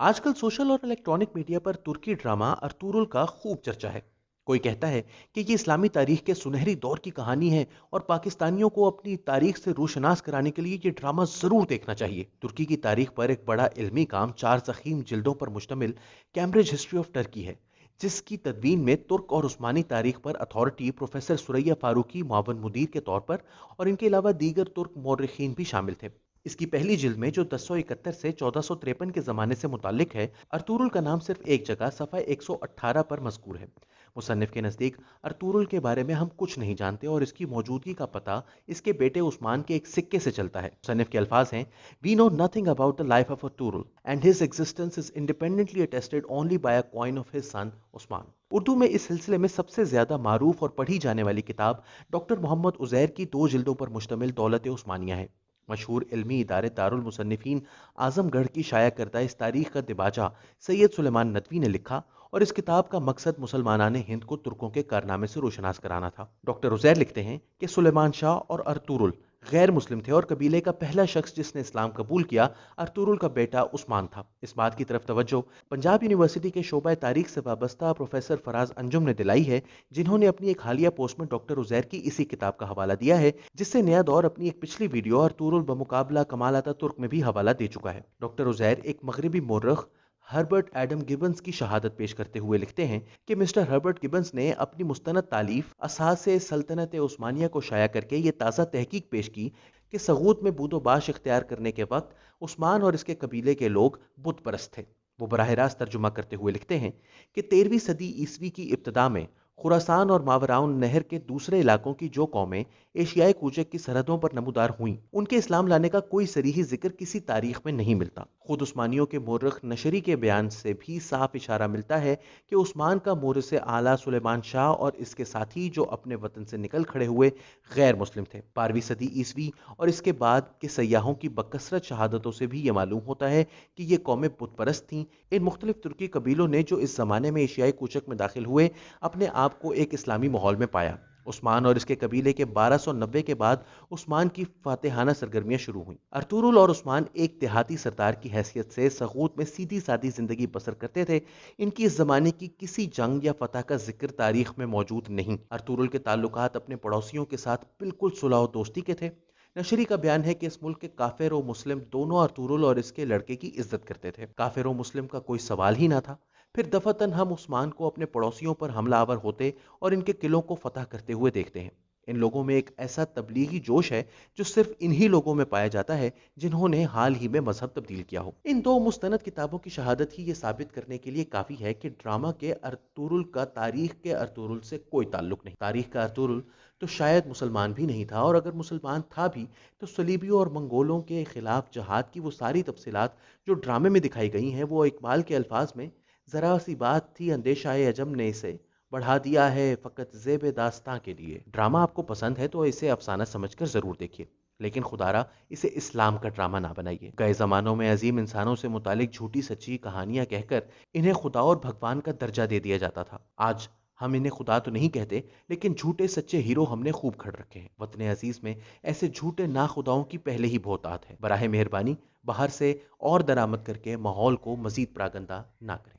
आजकल सोशल और electronic media पर तुर्की ड्रामा अर्तुरुल का खूब चर्चा है। कोई कहता है कि ये इस्लामी तारीख के सुनहरी दौर की कहानी है और पाकिस्तानियों को अपनी तारीख से रोशनास कराने के लिए ये ड्रामा जरूर देखना चाहिए। तुर्की की तारीख पर एक बड़ा इल्मी काम 4 ज़ख़ीम जिल्दों पर मुश्तमिल कैम्ब्रिज हिस्ट्री ऑफ टर्की है, जिसकी तदवीन में तुर्क और उस्मानी तारीख पर अथॉरिटी प्रोफेसर सुरैया फारूकी मुआवन मुदीर के तौर पर और इनके अलावा दीगर तुर्क मौर्रिखीन भी शामिल थे। इसकी पहली जिल्द में जो 1071 से 1453 के ज़माने से मुतालिक है, अर्तुरुल का नाम सिर्फ एक जगह सफ़ा 118 पर मज़कूर है। मुसन्निफ के नज़दीक अर्तुरुल के बारे में हम कुछ नहीं जानते और इसकी मौजूदगी का पता इसके बेटे उस्मान के एक सिक्के से चलता है। मुसन्निफ के अल्फाज हैं, we know nothing about the life of Ertugrul and his existence is independently attested only by a coin of his son Osman. Urdu में इस सिलसिले में सबसे ज्यादा मारूफ और पढ़ी जाने वाली किताब डॉक्टर मोहम्मद उजैर की 2 जिल्दों पर मुश्तमिल दौलत उस्मानिया है। मशहूर इल्मी इदारे दारुल मुसन्निफीन आजमगढ़ की शाया करदा इस तारीख का दिबाचा सैयद सुलेमान नदवी ने लिखा और इस किताब का मकसद मुसलमानान हिंद को तुर्कों के कारनामे से रोशनास कराना था। डॉक्टर उजैर लिखते हैं कि सुलेमान शाह और अर्तुरुल गैर मुस्लिम थे और कबीले का पहला शख्स जिसने इस्लाम कबूल किया अर्तुरुल का बेटा उस्मान था। इस बात की तरफ तवज्जो पंजाब यूनिवर्सिटी के शोबा तारीख से वाबस्ता प्रोफेसर फराज अंजुम ने दिलाई है, जिन्होंने अपनी एक हालिया पोस्ट में डॉक्टर उजैर की इसी किताब का हवाला दिया है, जिससे नया दौर अपनी एक पिछली वीडियो अर्तुरुल बमुकाबला कमाल अता तुर्क में भी हवाला दे चुका है। डॉक्टर उजैर एक मगरबी मोर्रख हर्बर्ट एडम गिब्बन्स की शहादत पेश करते हुए लिखते हैं कि मिस्टर हर्बर्ट गिब्बन्स ने अपनी मुस्तनद तालीफ असासे सल्तनत उस्मानिया को शाया करके ये ताज़ा तहकीक पेश की कि सगूत में बूदोबाश इख्तियार करने के वक्त उस्मान और इसके कबीले के लोग बुत परस्त थे। वो बराह रास्त तर्जुमा करते हुए लिखते हैं कि 13वीं सदी ईस्वी की इब्तदा में खुरासान और मावराउन नहर के दूसरे इलाकों की जो कौमें एशियाई कूचक की सरहदों पर नमूदार हुईं, उनके इस्लाम लाने का कोई सरीही जिक्र किसी तारीख में नहीं मिलता। खुद उस्मानियों के मोर्रख नशरी के बयान से भी साफ इशारा मिलता है कि उस्मान का मोरस आला सुलेमान शाह और इसके साथी जो अपने वतन से निकल खड़े हुए गैर मुस्लिम थे। 12वीं सदी ईस्वी और इसके बाद के सयाहों की बकसरत शहादतों से भी ये मालूम होता है कि ये कौमें बुत परस्त थीं। इन मुख्तलिफ तुर्की कबीलों ने जो इस जमाने में एशियाई कूचक में दाखिल हुए, अपने आप को एक इस्लामी माहौल में पाया। उस्मान और इसके कबीले के 1290 के बाद उस्मान की फातेहाना सरगर्मियां शुरू हुई। अर्तुरुल और उस्मान एक देहाती सरदार की हैसियत से सगूत में सीधी सादी जिंदगी बसर करते थे। इनकी इस जमाने की किसी जंग या फतह का जिक्र तारीख में मौजूद नहीं। अर्तुरुल के ताल्लुकात अपने पड़ोसियों के साथ बिल्कुल सुलह और दोस्ती के थे। नशरी का बयान है कि इस मुल्क के काफिर और मुस्लिम दोनों अर्तुरुल और इसके लड़के की इज्जत करते थे। काफिर और मुस्लिम का कोई सवाल ही ना था। फिर दफतन हम उस्मान को अपने पड़ोसियों पर हमलावर होते और इनके किलों को फतह करते हुए देखते हैं। इन लोगों में एक ऐसा तबलीगी जोश है जो सिर्फ इन्हीं लोगों में पाया जाता है जिन्होंने हाल ही में मजहब तब्दील किया हो। इन 2 मुस्तनद किताबों की शहादत ही ये साबित करने के लिए काफी है कि ड्रामा के अर्तुरुल का तारीख के अर्तुरुल से कोई ताल्लुक नहीं। तारीख का अर्तुरुल तो शायद मुसलमान भी नहीं था, और अगर मुसलमान था भी तो सलीबियों और मंगोलों के खिलाफ जहाद की वो सारी तफसीलात जो ड्रामे में दिखाई गई हैं, वो इकबाल के अल्फाज में जरा सी बात थी अंदेशाए अजम ने इसे बढ़ा दिया है फकत ज़ेब दास्तां के लिए। ड्रामा आपको पसंद है तो इसे अफसाना समझकर जरूर देखिए, लेकिन खुदारा इसे इस्लाम का ड्रामा ना बनाइए। गए जमानों में अजीम इंसानों से मुतालिक झूठी सच्ची कहानियां कहकर इन्हें खुदा और भगवान का दर्जा दे दिया जाता था। आज हम इन्हें खुदा तो नहीं कहते, लेकिन झूठे सच्चे हीरो हमने खूब खड़ रखे हैं। वतन अजीज में ऐसे झूठे ना खुदाओं की पहले ही बहुतात है। बराहे मेहरबानी बाहर से और दरामद करके माहौल को मजीद प्रागंदा ना करें।